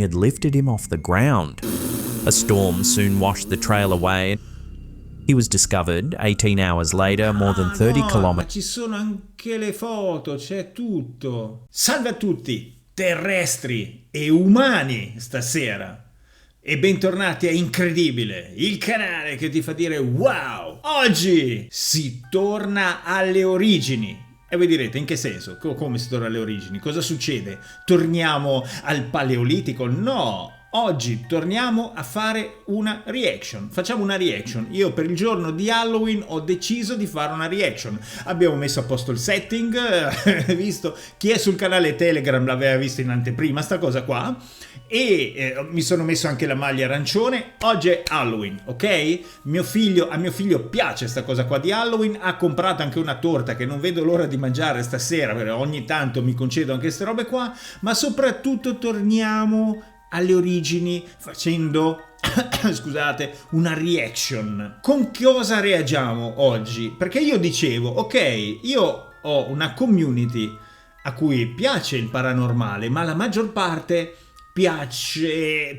had lifted him off the ground. A storm soon washed the trail away. He was discovered 18 hours later, more than 30 kilometers. Ma ci sono anche le foto, c'è tutto. Salve a tutti, terrestri e umani stasera. E bentornati a Incredibile, il canale che ti fa dire wow! Oggi si torna alle origini. E voi direte, in che senso? Come si torna alle origini? Cosa succede? Torniamo al Paleolitico? No! Oggi torniamo a fare una reaction. Facciamo una reaction. Io per il giorno di Halloween ho deciso di fare una reaction. Abbiamo messo a posto il setting, visto chi è sul canale Telegram l'aveva visto in anteprima sta cosa qua, e mi sono messo anche la maglia arancione. Oggi è Halloween, ok? A mio figlio piace sta cosa qua di Halloween, ha comprato anche una torta che non vedo l'ora di mangiare stasera, perché ogni tanto mi concedo anche queste robe qua, ma soprattutto torniamo alle origini facendo scusate, una reaction. Con cosa reagiamo oggi? Perché io dicevo, ok, io ho una community a cui piace il paranormale, ma la maggior parte piacciono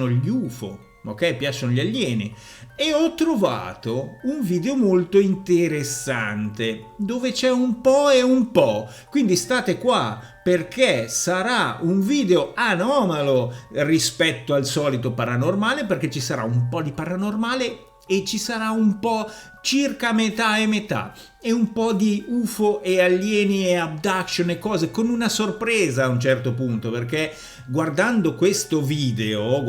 gli UFO, ok? Piacciono gli alieni. E ho trovato un video molto interessante dove c'è un po' e un po', quindi state qua perché sarà un video anomalo rispetto al solito paranormale, perché ci sarà un po' di paranormale e ci sarà un po' circa metà e metà, e un po' di UFO e alieni e abduction e cose, con una sorpresa a un certo punto, perché guardando questo video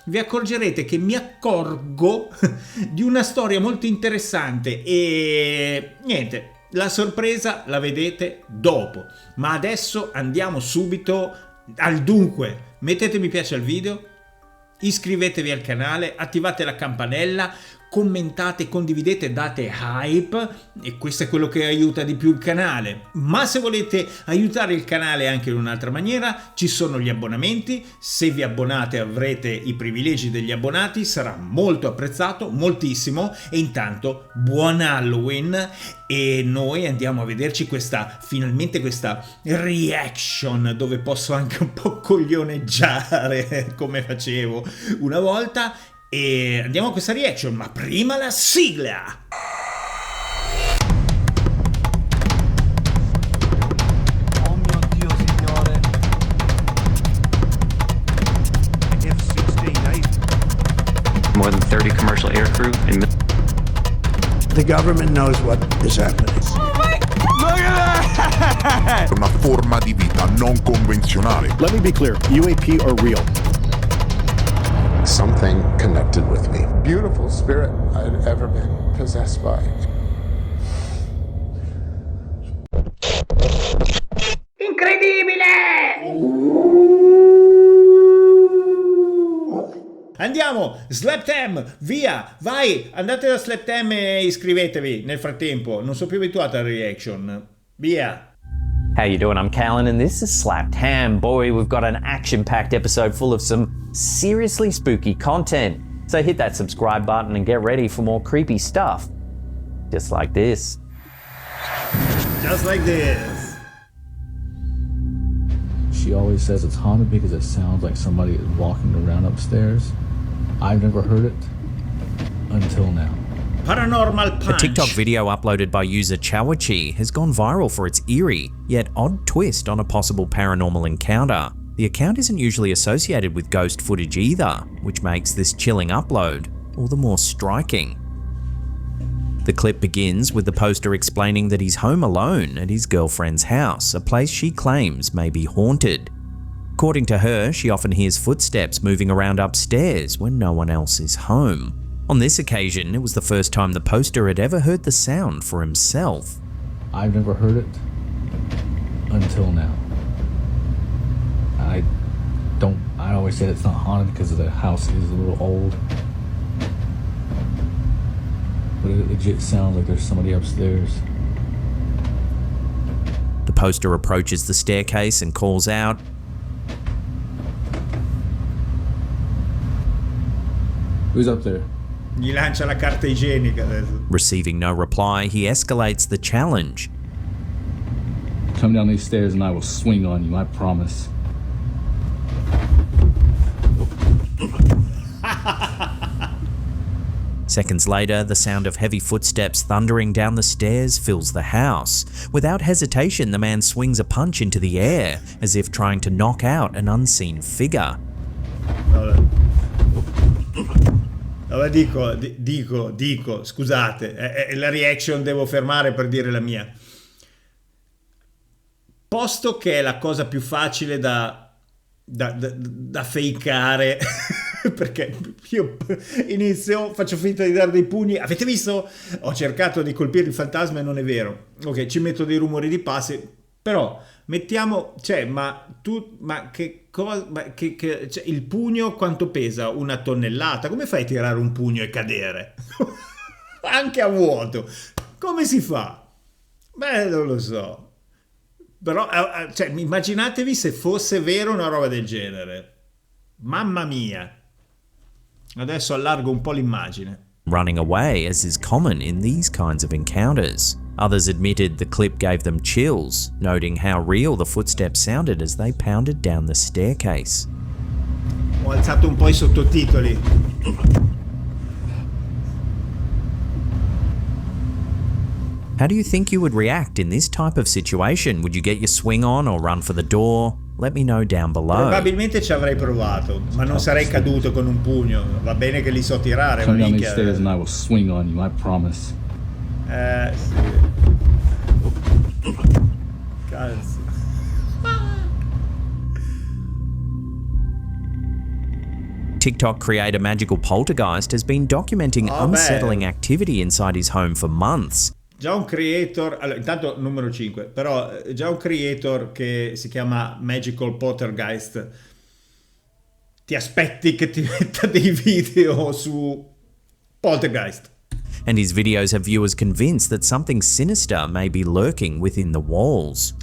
vi accorgerete che mi accorgo di una storia molto interessante e niente, la sorpresa la vedete dopo, ma adesso andiamo subito al dunque. Mettete mi piace al video, iscrivetevi al canale, attivate la campanella, commentate, condividete, date hype, e questo è quello che aiuta di più il canale. Ma se volete aiutare il canale anche in un'altra maniera, ci sono gli abbonamenti. Se vi abbonate avrete i privilegi degli abbonati, sarà molto apprezzato, moltissimo. E intanto buon Halloween, e noi andiamo a vederci finalmente questa reaction, dove posso anche un po' coglioneggiare come facevo una volta. E andiamo a questa reaction, ma prima la sigla! Oh mio Dio, signore! F-16A. More than 30 commercial aircrew and The government knows what is happening. Look at that! Una forma di vita non convenzionale. Let me be clear, UAP are real. Something connected with me. Beautiful spirit I'd ever been possessed by. Incredibile! Andiamo, Slaptam, via, vai, andate da Slaptam e iscrivetevi nel frattempo, non sono più abituato alla reaction, via. How you doing? I'm Callan and this is Slapped Ham. Boy, we've got an action-packed episode full of some seriously spooky content. So hit that subscribe button and get ready for more creepy stuff. Just like this. Just like this. She always says it's haunted because it sounds like somebody is walking around upstairs. I've never heard it until now. Paranormal Punch. A TikTok video uploaded by user Chawachi has gone viral for its eerie, yet odd twist on a possible paranormal encounter. The account isn't usually associated with ghost footage either, which makes this chilling upload all the more striking. The clip begins with the poster explaining that he's home alone at his girlfriend's house, a place she claims may be haunted. According to her, she often hears footsteps moving around upstairs when no one else is home. On this occasion, it was the first time the poster had ever heard the sound for himself. I've never heard it until now. I always say it's not haunted because the house is a little old. But it legit sounds like there's somebody upstairs. The poster approaches the staircase and calls out, Who's up there? Gli lancia la carta igienica adesso. Receiving no reply, he escalates the challenge. come down these stairs and I will swing on you, I promise. Seconds later, the sound of heavy footsteps thundering down the stairs fills the house. Without hesitation, the man swings a punch into the air, as if trying to knock out an unseen figure. Allora dico, scusate, è la reaction, devo fermare per dire la mia. Posto che è la cosa più facile da fakeare, perché io inizio, faccio finta di dare dei pugni, avete visto? Ho cercato di colpire il fantasma e non è vero. Ok, ci metto dei rumori di passi, però mettiamo, cioè, cioè, il pugno quanto pesa? 1 tonnellata? Come fai a tirare un pugno e cadere? Anche a vuoto. Come si fa? Beh, non lo so. Però, cioè, immaginatevi se fosse vero una roba del genere. Mamma mia. Adesso allargo un po' l'immagine. Running away, as is common in these kinds of encounters. Others admitted the clip gave them chills, noting how real the footsteps sounded as they pounded down the staircase. Ho alzato un po' i sottotitoli. How do you think you would react in this type of situation? Would you get your swing on or run for the door? Let me know down below. Probabilmente ci avrei provato, ma non sarei caduto con un pugno. Va bene che li so tirare, ma Come down these minchia. stairs and I will swing on you, I promise. Sì. Cazzo. TikTok creator Magical Poltergeist has been documenting Oh, unsettling beh. activity inside his home for months. Già un creator, allora, intanto numero 5, però già un creator che si chiama Magical Poltergeist, ti aspetti che ti metta dei video su Poltergeist. And his videos have viewers convinced that something sinister may be lurking within the walls.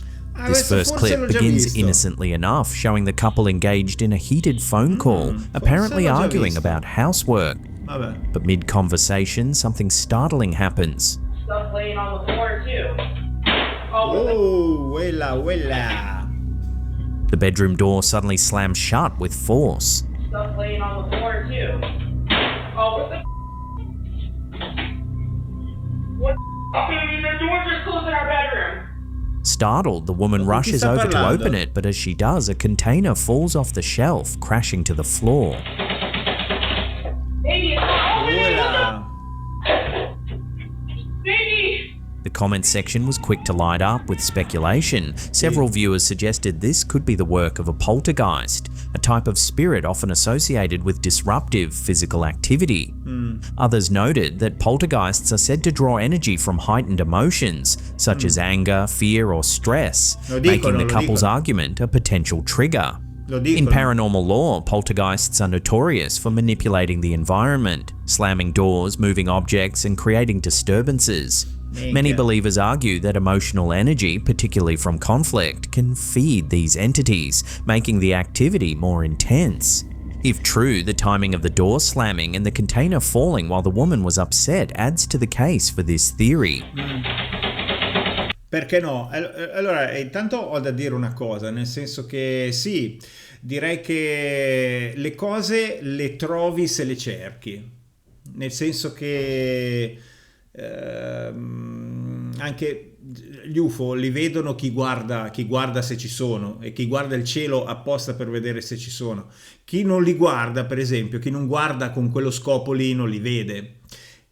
This Adesso first forse clip l'ho già begins visto. innocently enough, showing the couple engaged in a heated phone call, apparently l'ho già arguing visto. about housework. Vabbè. But mid-conversation, something startling happens. Stuff laying on the floor too. Oh, Oh, quella. The bedroom door suddenly slams shut with force. stuff laying on the floor too. Oh, what the? What? Baby, the door's just closed in our bedroom. Startled, the woman Chi rushes sta over to parlando? open it, but as she does, a container falls off the shelf, crashing to the floor. Baby, it's not opening. Quella. Baby. The comment section was quick to light up with speculation. Several viewers suggested this could be the work of a poltergeist, a type of spirit often associated with disruptive physical activity. Others noted that poltergeists are said to draw energy from heightened emotions, such as anger, fear, or stress, Lo making dicono, the lo couple's dicono. argument a potential trigger. Lo In dicono. paranormal lore, poltergeists are notorious for manipulating the environment, slamming doors, moving objects, and creating disturbances. Many Minchia. believers argue that emotional energy, particularly from conflict, can feed these entities, making the activity more intense. If true, the timing of the door slamming and the container falling while the woman was upset adds to the case for this theory. Perché no? Allora, intanto ho da dire una cosa, nel senso che sì, direi che le cose le trovi se le cerchi, nel senso che anche gli UFO li vedono chi guarda se ci sono, e chi guarda il cielo apposta per vedere se ci sono. Chi non li guarda, per esempio, chi non guarda con quello scopo lì non li vede.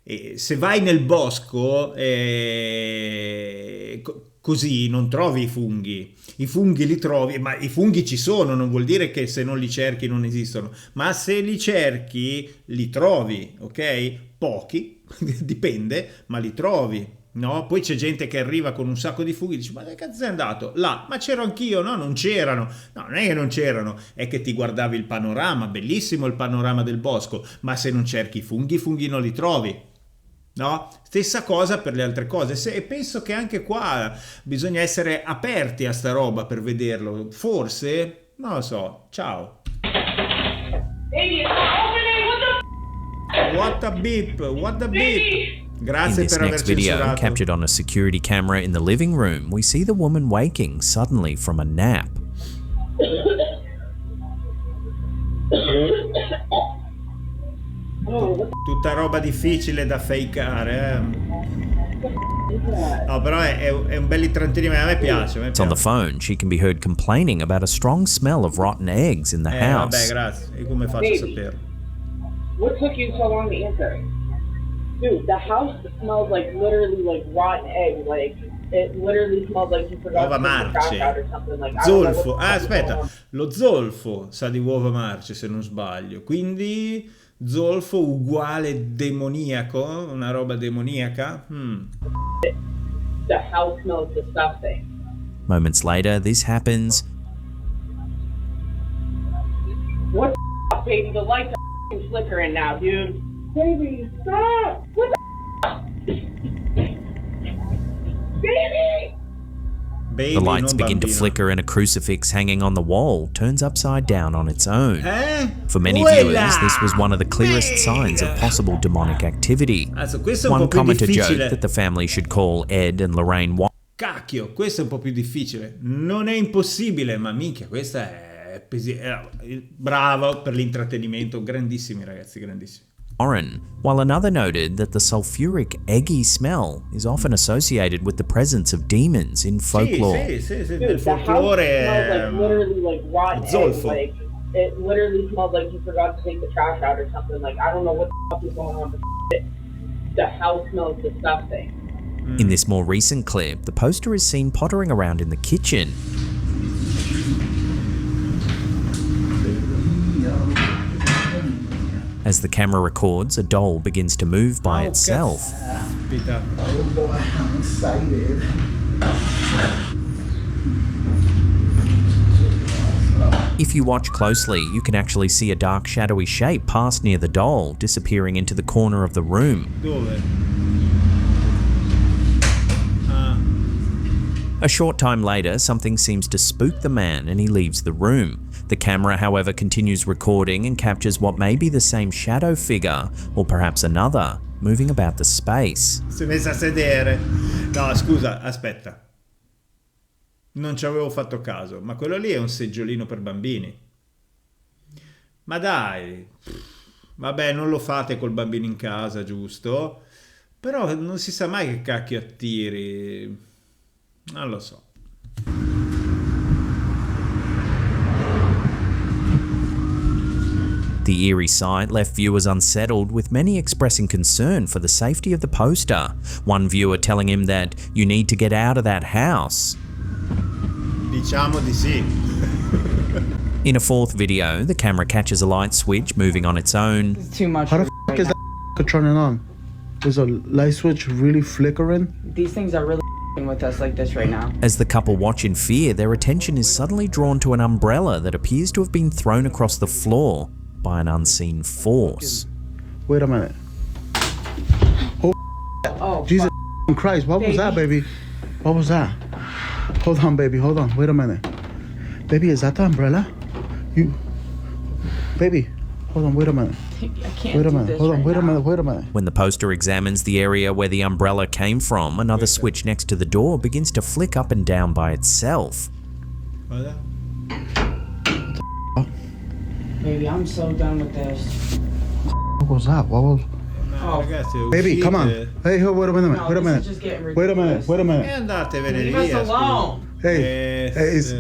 E se vai nel bosco così non trovi i funghi li trovi, ma i funghi ci sono, non vuol dire che se non li cerchi non esistono, ma se li cerchi li trovi, ok? Pochi, dipende, ma li trovi, no? Poi c'è gente che arriva con un sacco di funghi e dice: ma dove cazzo è andato? Là, ma c'ero anch'io, no? Non c'erano. No, non è che non c'erano, è che ti guardavi il panorama, bellissimo il panorama del bosco, ma se non cerchi i funghi non li trovi. No? Stessa cosa per le altre cose, e penso che anche qua bisogna essere aperti a sta roba per vederlo. Forse, non lo so. Ciao. Baby, it's not opening. What the? What a beep, what a beep. Baby. In Grazie this per aver next video, censurato. captured on a security camera in the living room, we see the woman waking suddenly from a nap. Tutta roba difficile da fakeare, No, però è un bel intrattenimento, a me piace. It's on the phone, she can be heard complaining about a strong smell of rotten eggs in the Vabbè, house. grazie. E come faccio a saperlo? What took you so long to answer? Dude, the house smells like literally like rotten eggs. Like it literally smells like you forgot Uova to take the trash marce. out or something. Like I don't know Zolfo. what the Ah, fuck is going aspetta. on. Lo zolfo sa di uova marce, se non sbaglio. Quindi zolfo uguale demoniaco? Una roba demoniaca? The house smells disgusting. Moments later, this happens. What the f, baby? The lights are f***ing flickering now, dude. Baby, stop! What the f? Baby! Baby, The lights non begin to bambino. flicker and a crucifix hanging on the wall turns upside down on its own. For many Quella! viewers, this was one of the clearest signs of possible demonic activity. Adesso, questo è un One po' più commenter difficile. joked that the family should call Ed and Lorraine White. Cacchio, questo è un po' più difficile. Non è impossibile, ma minchia, questa è bravo per l'intrattenimento. Grandissimi ragazzi, grandissimi. Warren, while another noted that the sulfuric, eggy smell is often associated with the presence of demons in folklore. Sì, Dude, nel the house folklore smells like è literally like rotten eggs. zolfo. Like it literally smells like you forgot to take the trash out or something. Like I don't know what the fuck is going on. But the house smells disgusting. In this more recent clip, the poster is seen pottering around in the kitchen. As the camera records, a doll begins to move by itself. Caspita. Oh boy, I'm excited. If you watch closely, you can actually see a dark shadowy shape pass near the doll, disappearing into the corner of the room. Dove? A short time later, something seems to spook the man and he leaves the room. The camera, however, continues recording and captures what may be the same shadow figure, or perhaps another, moving about the space. Si è messa a sedere. No, scusa, aspetta. Non ci avevo fatto caso, ma quello lì è un seggiolino per bambini. Ma dai. Vabbè, non lo fate col bambino in casa, giusto? Però non si sa mai che cacchio attiri. Non lo so. The eerie sight left viewers unsettled, with many expressing concern for the safety of the poster. One viewer telling him that you need to get out of that house. Diciamo di sì. In a fourth video, the camera catches a light switch moving on its own. It's too much. How the f is that turning on? Is a light switch really flickering? These things are really with us like this right now. As the couple watch in fear, their attention is suddenly drawn to an umbrella that appears to have been thrown across the floor by an unseen force. Wait a minute. Oh, Jesus Christ, what was that, baby? What was that? Hold on, baby, hold on. Wait a minute. Baby, is that the umbrella? Baby, hold on, wait a minute. I can't Wait a do minute, this hold on, right wait a now. minute, wait a minute. When the poster examines the area where the umbrella came from, another switch next to the door begins to flick up and down by itself. Guarda. Baby, I'm so done with this. What was that? What was... No, ragazzi, Baby, uscite. come on. Hey, wait a minute, No, wait a this minute. is just getting Wait a minute, ridiculous. wait a E minute. andatevene Leave us via. alone. Hey, hey, is...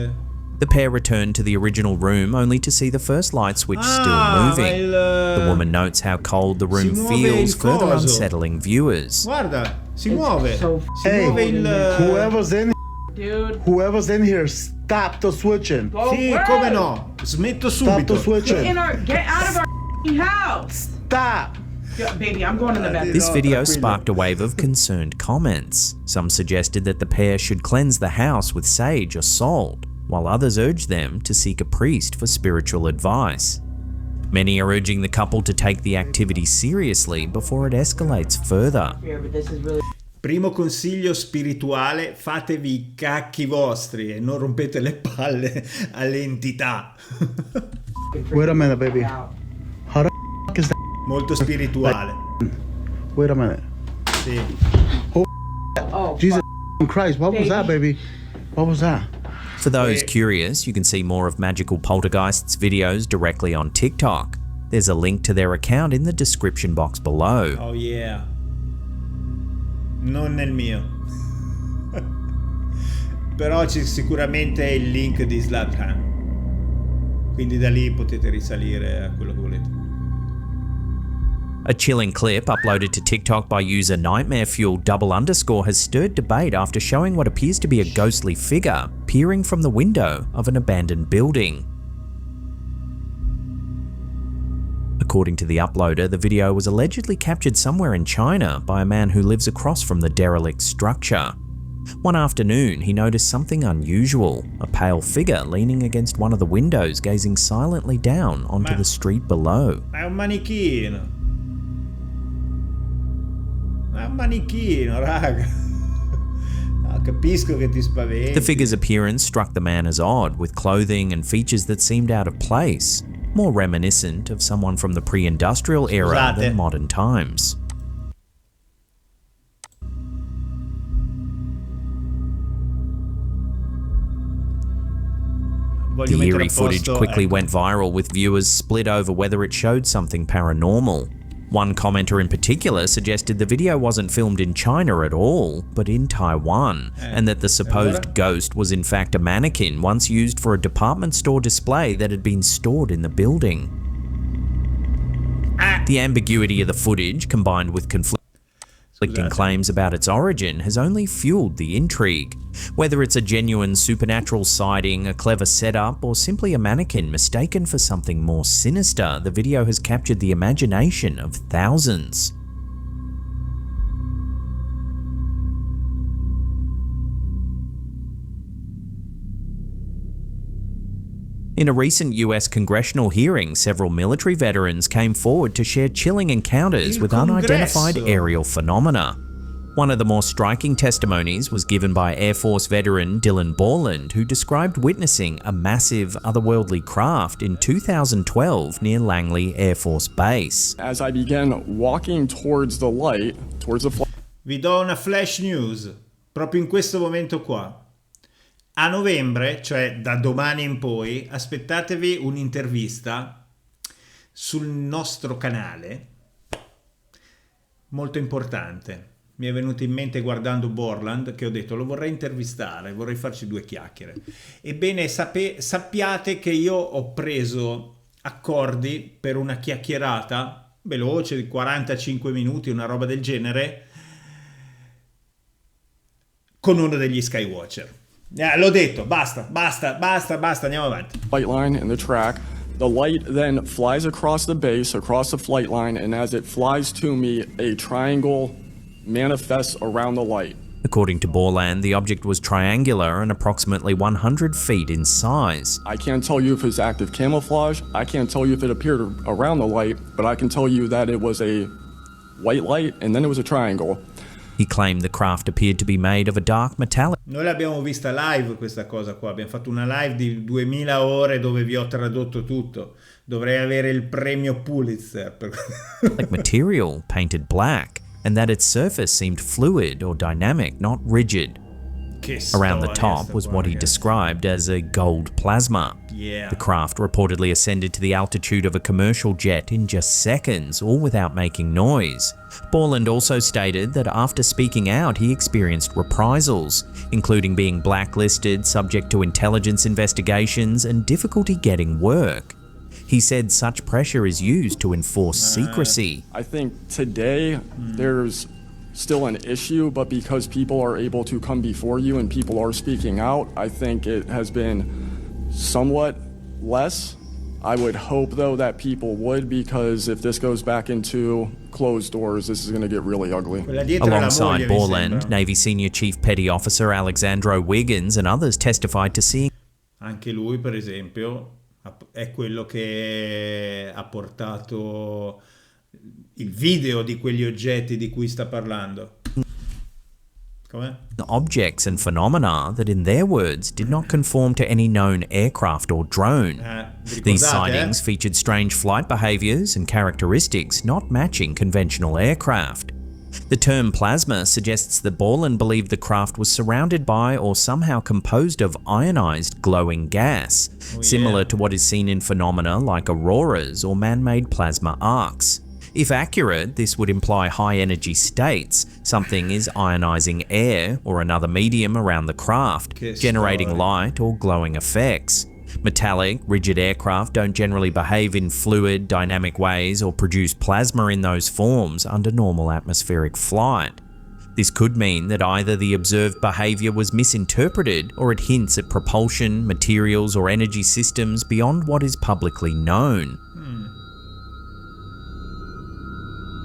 The pair return to the original room only to see the first light switch still ma moving. il... The woman notes how cold the room Si muove feels, il further coso. unsettling viewers. Guarda, si It's muove. so Si Hey, muove il... whoever's in here, stop the switching. Go Sì, away. come no? Smetto Stop the subito. switching. Get out of our house. Stop. Yeah, baby, I'm going in the bedroom. This No, video tranquillo. sparked a wave of concerned comments. Some suggested that the pair should cleanse the house with sage or salt, while others urged them to seek a priest for spiritual advice. Many are urging the couple to take the activity seriously before it escalates further. Yeah, but this is really Primo consiglio spirituale, fatevi i cacchi vostri e non rompete le palle alle entità. Wait a minute, baby. out. How the f is that? Molto spirituale. Wait a minute. Sì. Oh, Jesus Christ, what was that, baby? What was that? For those curious, you can see more of Magical Poltergeist's videos directly on TikTok. There's a link to their account in the description box below. Oh yeah. Non nel mio. Però c'è sicuramente il link di Slaphan. Quindi da lì potete risalire a quello che volete. A chilling clip uploaded to TikTok by user NightmareFuel__ has stirred debate after showing what appears to be a ghostly figure peering from the window of an abandoned building. According to the uploader, the video was allegedly captured somewhere in China by a man who lives across from the derelict structure. One afternoon, he noticed something unusual, a pale figure leaning against one of the windows gazing silently down onto the street below. È un manichino. È un manichino, raga. No, capisco che ti spaventi. The figure's appearance struck the man as odd, with clothing and features that seemed out of place, more reminiscent of someone from the pre-industrial era than modern times. The eerie footage quickly went viral, with viewers split over whether it showed something paranormal. One commenter in particular suggested the video wasn't filmed in China at all, but in Taiwan, and that the supposed ghost was in fact a mannequin once used for a department store display that had been stored in the building. The ambiguity of the footage, combined with conflicting claims about its origin, has only fueled the intrigue. Whether it's a genuine supernatural sighting, a clever setup, or simply a mannequin mistaken for something more sinister, the video has captured the imagination of thousands. In a recent US congressional hearing, several military veterans came forward to share chilling encounters with unidentified aerial phenomena. One of the more striking testimonies was given by Air Force veteran Dylan Borland, who described witnessing a massive otherworldly craft in 2012 near Langley Air Force Base. As I began walking towards the light, towards the Vi do una flash news, proprio in questo momento qua. A novembre, cioè da domani in poi, aspettatevi un'intervista sul nostro canale, molto importante. Mi è venuto in mente guardando Borland che ho detto lo vorrei intervistare, vorrei farci due chiacchiere. Ebbene, sappiate che io ho preso accordi per una chiacchierata veloce di 45 minuti, una roba del genere, con uno degli Skywatcher. L'ho detto, basta, andiamo avanti. Flight line and the track. The light then flies across the base, across the flight line, and as it flies to me, a triangle manifests around the light. According to Borland, the object was triangular and approximately 100 feet in size. I can't tell you if it's active camouflage, I can't tell you if it appeared around the light, but I can tell you that it was a white light and then it was a triangle. He claimed the craft appeared to be made of a dark metallic. Noi l'abbiamo vista live questa cosa qua, abbiamo fatto una live di 2000 ore dove vi ho tradotto tutto. Dovrei avere il premio Pulitzer. material painted black, and that its surface seemed fluid or dynamic, not rigid. Around the top was what he described as a gold plasma. The craft reportedly ascended to the altitude of a commercial jet in just seconds, all without making noise. Borland also stated that after speaking out, he experienced reprisals, including being blacklisted, subject to intelligence investigations, and difficulty getting work. He said such pressure is used to enforce secrecy. I think today there's still an issue, but because people are able to come before you and people are speaking out, I think it has been somewhat less. I would hope, though, that people would, because if this goes back into closed doors, this is going to get really ugly. Alongside Borland, Navy Senior Chief Petty Officer Alexandro Wiggins and others testified to seeing. Anche lui, per esempio, è quello che ha portato il video di quegli oggetti di cui sta parlando. Com'è? Objects and phenomena that, in their words, did not conform to any known aircraft or drone. These sightings featured strange flight behaviors and characteristics not matching conventional aircraft. The term plasma suggests that Borland believed the craft was surrounded by or somehow composed of ionized glowing gas, similar to what is seen in phenomena like auroras or man-made plasma arcs. If accurate, this would imply high energy states. Something is ionizing air or another medium around the craft, generating light or glowing effects. Metallic, rigid aircraft don't generally behave in fluid, dynamic ways or produce plasma in those forms under normal atmospheric flight. This could mean that either the observed behavior was misinterpreted or it hints at propulsion, materials or energy systems beyond what is publicly known.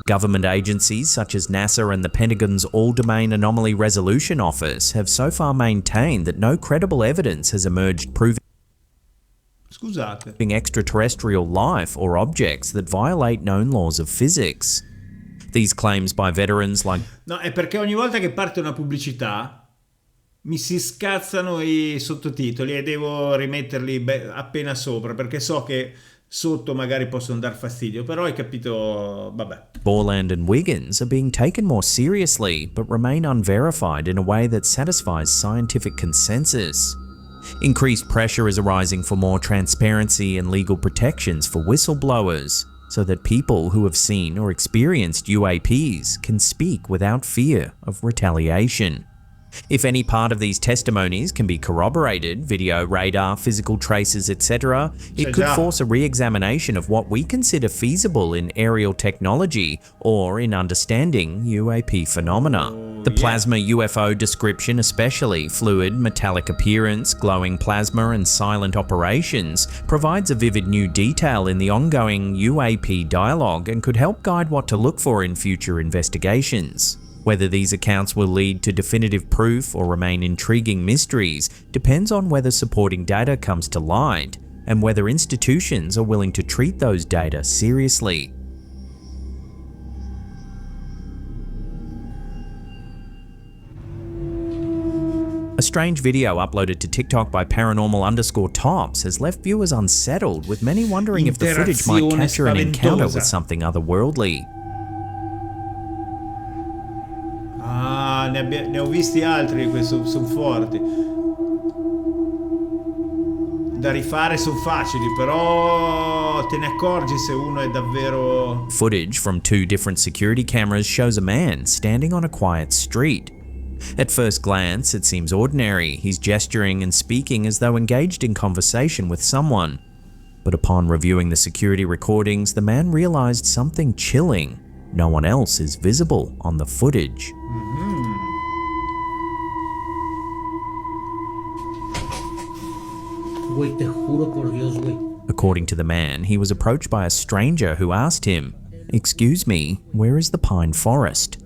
Government agencies such as NASA and the Pentagon's All-Domain Anomaly Resolution Office have so far maintained that no credible evidence has emerged proving extraterrestrial life or objects that violate known laws of physics. These claims by veterans like... No, è perché ogni volta che parte una pubblicità mi si scazzano i sottotitoli e devo rimetterli appena sopra, perché so che sotto magari possono dar fastidio, però hai capito, vabbè. Borland and Wiggins are being taken more seriously, but remain unverified in a way that satisfies scientific consensus. Increased pressure is arising for more transparency and legal protections for whistleblowers, so that people who have seen or experienced UAPs can speak without fear of retaliation. If any part of these testimonies can be corroborated, video, radar, physical traces, etc., it could force a re-examination of what we consider feasible in aerial technology or in understanding UAP phenomena. The plasma UFO description, especially fluid, metallic appearance, glowing plasma and silent operations, provides a vivid new detail in the ongoing UAP dialogue and could help guide what to look for in future investigations. Whether these accounts will lead to definitive proof or remain intriguing mysteries depends on whether supporting data comes to light and whether institutions are willing to treat those data seriously. A strange video uploaded to TikTok by paranormal_tops has left viewers unsettled, with many wondering if the footage might capture an encounter with something otherworldly. Ah, ne ho visti altri, questi sono forti. Da rifare sono facili, però te ne accorgi se uno è davvero... Footage from 2 different security cameras shows a man standing on a quiet street. At first glance, it seems ordinary. He's gesturing and speaking as though engaged in conversation with someone. But upon reviewing the security recordings, the man realized something chilling. No one else is visible on the footage. Güey, te juro por Dios, güey. According to the man, he was approached by a stranger who asked him, "Excuse me, where is the pine forest?"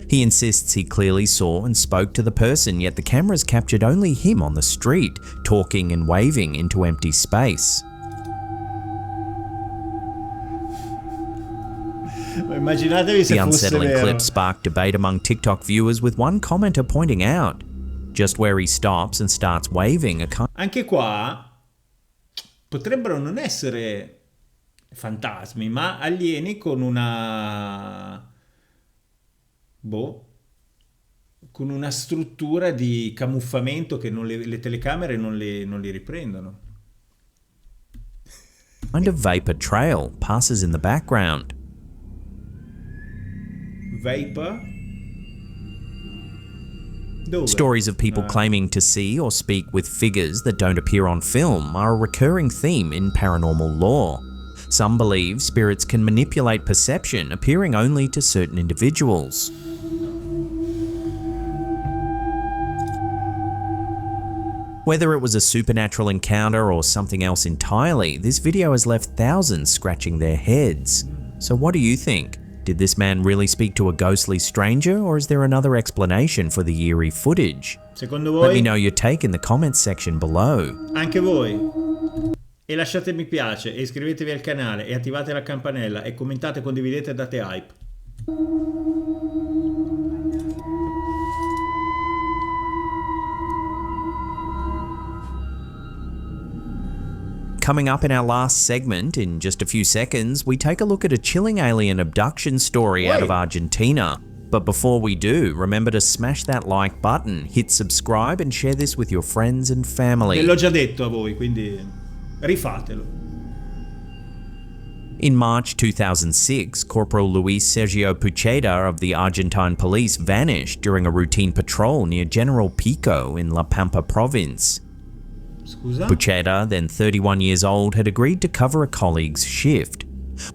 He insists he clearly saw and spoke to the person, yet the cameras captured only him on the street, talking and waving into empty space. The unsettling clip sparked debate among TikTok viewers, with one commenter pointing out, just where he stops and starts waving a kind... Anche qua potrebbero non essere fantasmi, ma alieni con una... con una struttura di camuffamento che le telecamere non li riprendono. Kind of vapor trail passes in the background. Vapor? Dove? Stories of people claiming to see or speak with figures that don't appear on film are a recurring theme in paranormal lore. Some believe spirits can manipulate perception, appearing only to certain individuals. Whether it was a supernatural encounter or something else entirely, this video has left thousands scratching their heads. So what do you think? Did this man really speak to a ghostly stranger, or is there another explanation for the eerie footage? Secondo voi? Let me know your take in the comments section below. Anche voi. E lasciate mi piace, e iscrivetevi al canale, e attivate la campanella, e commentate, condividete e date hype. Coming up in our last segment, in just a few seconds, we take a look at a chilling alien abduction story out of Argentina. But before we do, remember to smash that like button, hit subscribe and share this with your friends and family. Ve l'ho già detto a voi, quindi rifatelo. In March 2006, Corporal Luis Sergio Pucheda of the Argentine police vanished during a routine patrol near General Pico in La Pampa province. Scusa? Pucheda, then 31 years old, had agreed to cover a colleague's shift.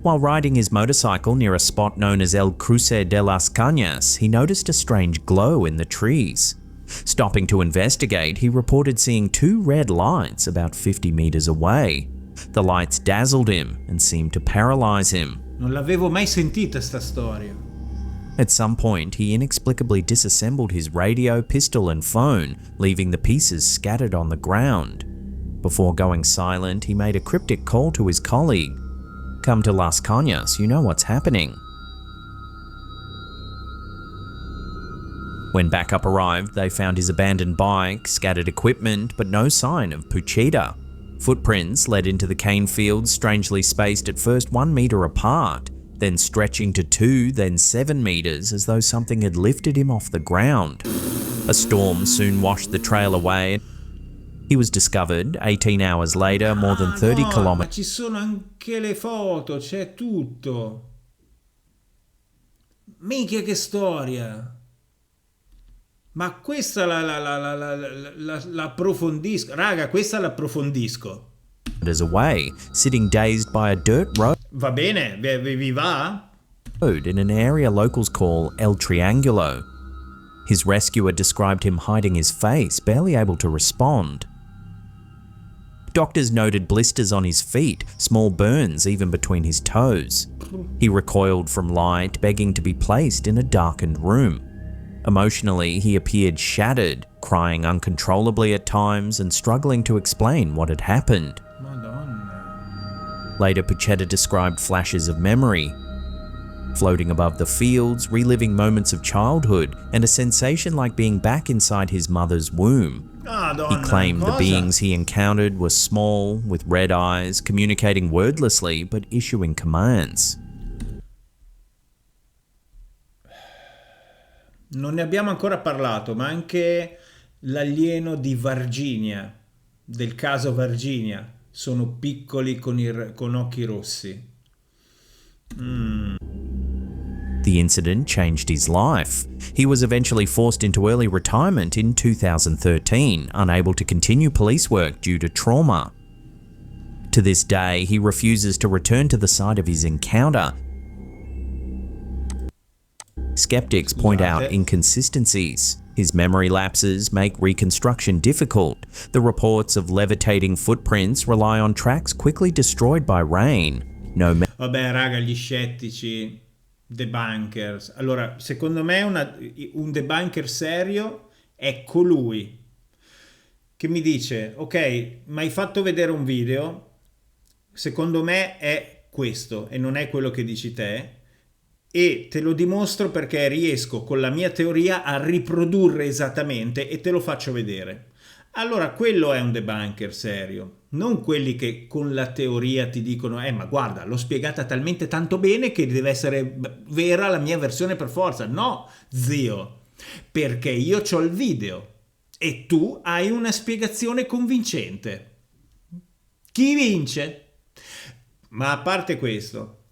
While riding his motorcycle near a spot known as El Cruce de las Cañas, he noticed a strange glow in the trees. Stopping to investigate, he reported seeing two red lights about 50 meters away. The lights dazzled him and seemed to paralyze him. Non l'avevo mai sentita sta storia. At some point, he inexplicably disassembled his radio, pistol and phone, leaving the pieces scattered on the ground. Before going silent, he made a cryptic call to his colleague. "Come to Las Cañas, you know what's happening." When backup arrived, they found his abandoned bike, scattered equipment, but no sign of Pucheda. Footprints led into the cane fields, strangely spaced at first 1 meter apart, then stretching to 2, then 7 meters, as though something had lifted him off the ground. A storm soon washed the trail away. He was discovered 18 hours later, more than 30 Ma kilometers. ci sono anche le foto, c'è tutto. Minchia che storia. Ma questa l'approfondisco. Raga, questa l'approfondisco. Away, sitting dazed by a dirt road. Va bene? Vi va? In an area locals call El Triangulo. His rescuer described him hiding his face, barely able to respond. Doctors noted blisters on his feet, small burns even between his toes. He recoiled from light, begging to be placed in a darkened room. Emotionally, he appeared shattered, crying uncontrollably at times and struggling to explain what had happened. Madonna. Later, Pucheda described flashes of memory, floating above the fields, reliving moments of childhood, and a sensation like being back inside his mother's womb. Madonna, He claimed the cosa? beings he encountered were small, with red eyes, communicating wordlessly but issuing commands. Non ne abbiamo ancora parlato, ma anche l'alieno di Virginia, del caso Virginia, sono piccoli con occhi rossi. The incident changed his life. He was eventually forced into early retirement in 2013, unable to continue police work due to trauma. To this day, he refuses to return to the site of his encounter. Skeptics point out inconsistencies. His memory lapses make reconstruction difficult. The reports of levitating footprints rely on tracks quickly destroyed by rain. Vabbè, raga, gli scettici, debunkers. Allora, secondo me un debunker serio è colui che mi dice: ok, mi hai fatto vedere un video, secondo me è questo e non è quello che dici te, e te lo dimostro perché riesco con la mia teoria a riprodurre esattamente e te lo faccio vedere. Allora quello è un debunker serio, non quelli che con la teoria ti dicono ma guarda, l'ho spiegata talmente tanto bene che deve essere vera la mia versione per forza. No, zio, perché io c'ho il video e tu hai una spiegazione convincente. Chi vince? Ma a parte questo,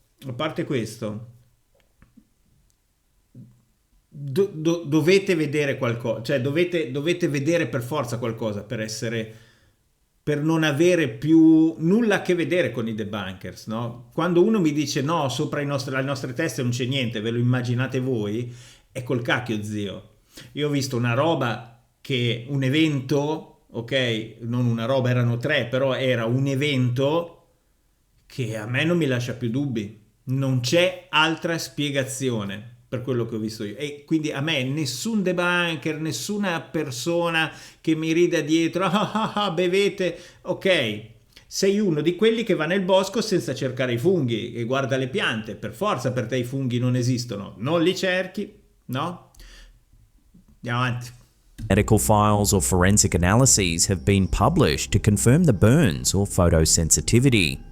dovete vedere qualcosa, cioè dovete vedere per forza qualcosa per non avere più nulla a che vedere con i debunkers, no? Quando uno mi dice no, sopra le nostre teste non c'è niente, ve lo immaginate voi, è col cacchio, zio. Io ho visto una roba che un evento, ok, non una roba, erano 3, però era un evento che a me non mi lascia più dubbi, non c'è altra spiegazione per quello che ho visto io, e quindi a me nessun debunker, nessuna persona che mi rida dietro bevete, ok, sei uno di quelli che va nel bosco senza cercare i funghi e guarda le piante, per forza per te i funghi non esistono, non li cerchi, no? Andiamo avanti. Medical files or forensic analyses have been published to confirm the burns or photosensitivity.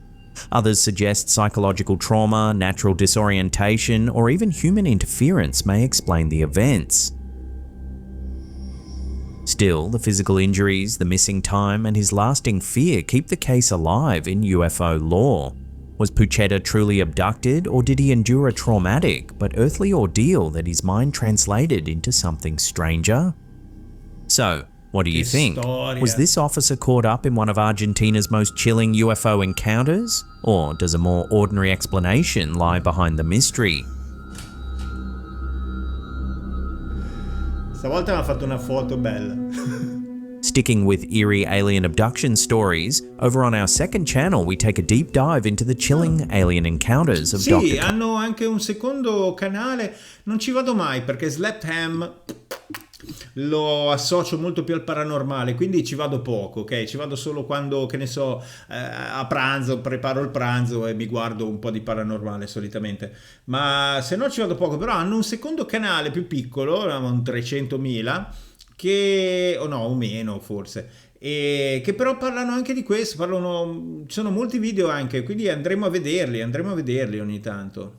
Others suggest psychological trauma, natural disorientation, or even human interference may explain the events. Still, the physical injuries, the missing time, and his lasting fear keep the case alive in UFO lore. Was Puchetta truly abducted, or did he endure a traumatic but earthly ordeal that his mind translated into something stranger? So, what do you think? Was this officer caught up in one of Argentina's most chilling UFO encounters? Or does a more ordinary explanation lie behind the mystery? Stavolta mi ha fatto una foto bella. Sticking with eerie alien abduction stories, over on our second channel we take a deep dive into the chilling alien encounters of Dr. Sì, hanno anche un secondo canale, non ci vado mai perché Slept Ham lo associo molto più al paranormale, quindi ci vado poco, ok? Ci vado solo quando, che ne so, a pranzo, preparo il pranzo e mi guardo un po' di paranormale solitamente, ma se no ci vado poco. Però hanno un secondo canale più piccolo, un 300.000, che, o no, o meno forse, e che però parlano anche di questo, ci sono molti video anche, quindi andremo a vederli ogni tanto.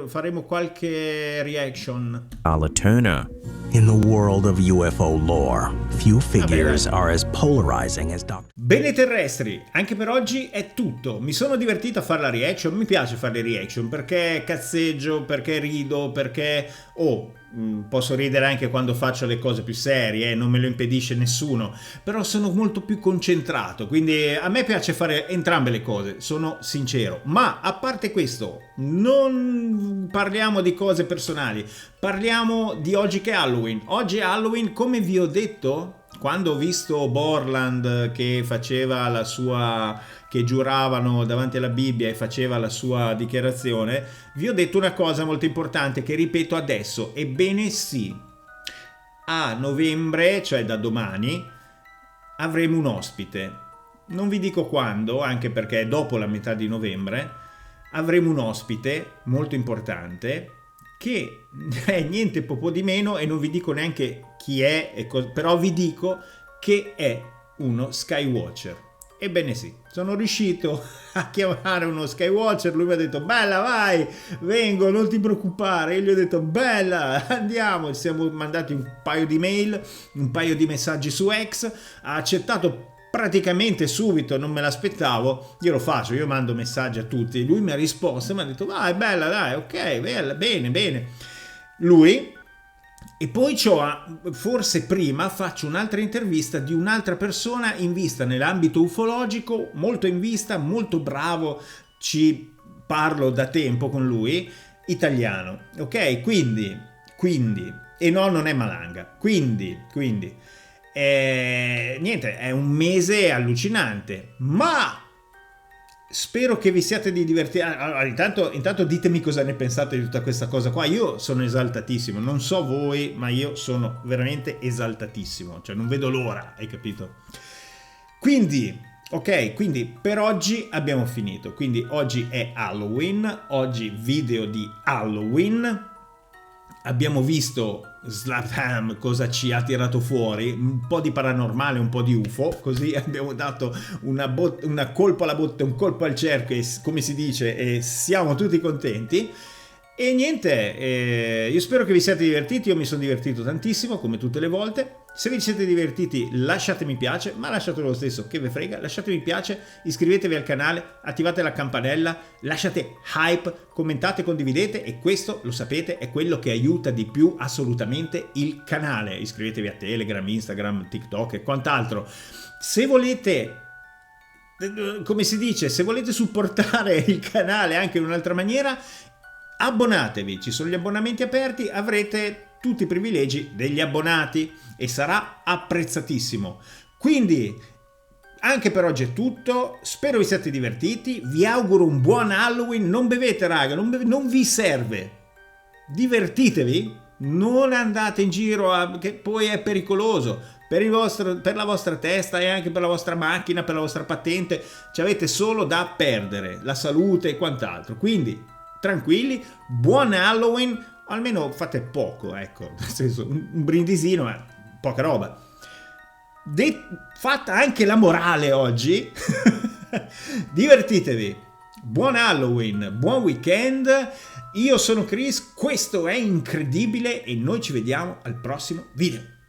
Faremo qualche reaction. Carla Turner. In the world of UFO lore, few figures are as polarizing as Dr. Bene terrestri, anche per oggi è tutto. Mi sono divertito a fare la reaction, mi piace fare le reaction perché cazzeggio, perché rido, perché posso ridere anche quando faccio le cose più serie, non me lo impedisce nessuno, però sono molto più concentrato, quindi a me piace fare entrambe le cose, sono sincero. Ma a parte questo, non parliamo di cose personali, parliamo di oggi che è Halloween. Oggi è Halloween, come vi ho detto quando ho visto Borland che faceva la sua, che giuravano davanti alla Bibbia e faceva la sua dichiarazione, vi ho detto una cosa molto importante che ripeto adesso. Ebbene sì, a novembre, cioè da domani, avremo un ospite. Non vi dico quando, anche perché è dopo la metà di novembre, avremo un ospite molto importante che è niente poco di meno, e non vi dico neanche chi è, però vi dico che è uno Skywatcher. Ebbene sì, sono riuscito a chiamare uno Skywatcher, lui mi ha detto bella vai, vengo, non ti preoccupare, io gli ho detto bella, andiamo, ci siamo mandati un paio di mail, un paio di messaggi su X, ha accettato praticamente subito, non me l'aspettavo, io lo faccio, io mando messaggi a tutti, lui mi ha risposto e mi ha detto vai bella dai, ok, bella, bene, lui. E poi forse prima faccio un'altra intervista di un'altra persona in vista nell'ambito ufologico, molto in vista, molto bravo, ci parlo da tempo con lui, italiano, ok? Quindi, e no, non è Malanga, quindi niente, è un mese allucinante, ma spero che vi siate divertiti. Allora, intanto ditemi cosa ne pensate di tutta questa cosa qua. Io sono esaltatissimo, non so voi, ma io sono veramente esaltatissimo, cioè non vedo l'ora, hai capito? Quindi per oggi abbiamo finito. Quindi oggi è Halloween, oggi video di Halloween. Abbiamo visto Slatham cosa ci ha tirato fuori, un po' di paranormale, un po' di UFO, così abbiamo dato una colpo alla botte, un colpo al cerchio, come si dice, e siamo tutti contenti. E niente, io spero che vi siate divertiti, io mi sono divertito tantissimo come tutte le volte. Se vi siete divertiti lasciate mi piace, ma lasciatelo lo stesso, che ve frega, lasciate mi piace, iscrivetevi al canale, attivate la campanella, lasciate hype, commentate, condividete, e questo, lo sapete, è quello che aiuta di più assolutamente il canale. Iscrivetevi a Telegram, Instagram, TikTok e quant'altro. Se volete, come si dice, se volete supportare il canale anche in un'altra maniera, abbonatevi, ci sono gli abbonamenti aperti, avrete tutti i privilegi degli abbonati e sarà apprezzatissimo. Quindi anche per oggi è tutto, spero vi siate divertiti, vi auguro un buon Halloween, non bevete raga, non vi serve, divertitevi, non andate in giro che poi è pericoloso per la vostra testa e anche per la vostra macchina, per la vostra patente, ci avete solo da perdere la salute e quant'altro. Quindi tranquilli, buon Halloween, almeno fate poco, ecco, nel senso un brindisino, ma poca roba. Fatta anche la morale oggi, Divertitevi, buon Halloween, buon weekend. Io sono Chris, questo è Incredibile e noi ci vediamo al prossimo video.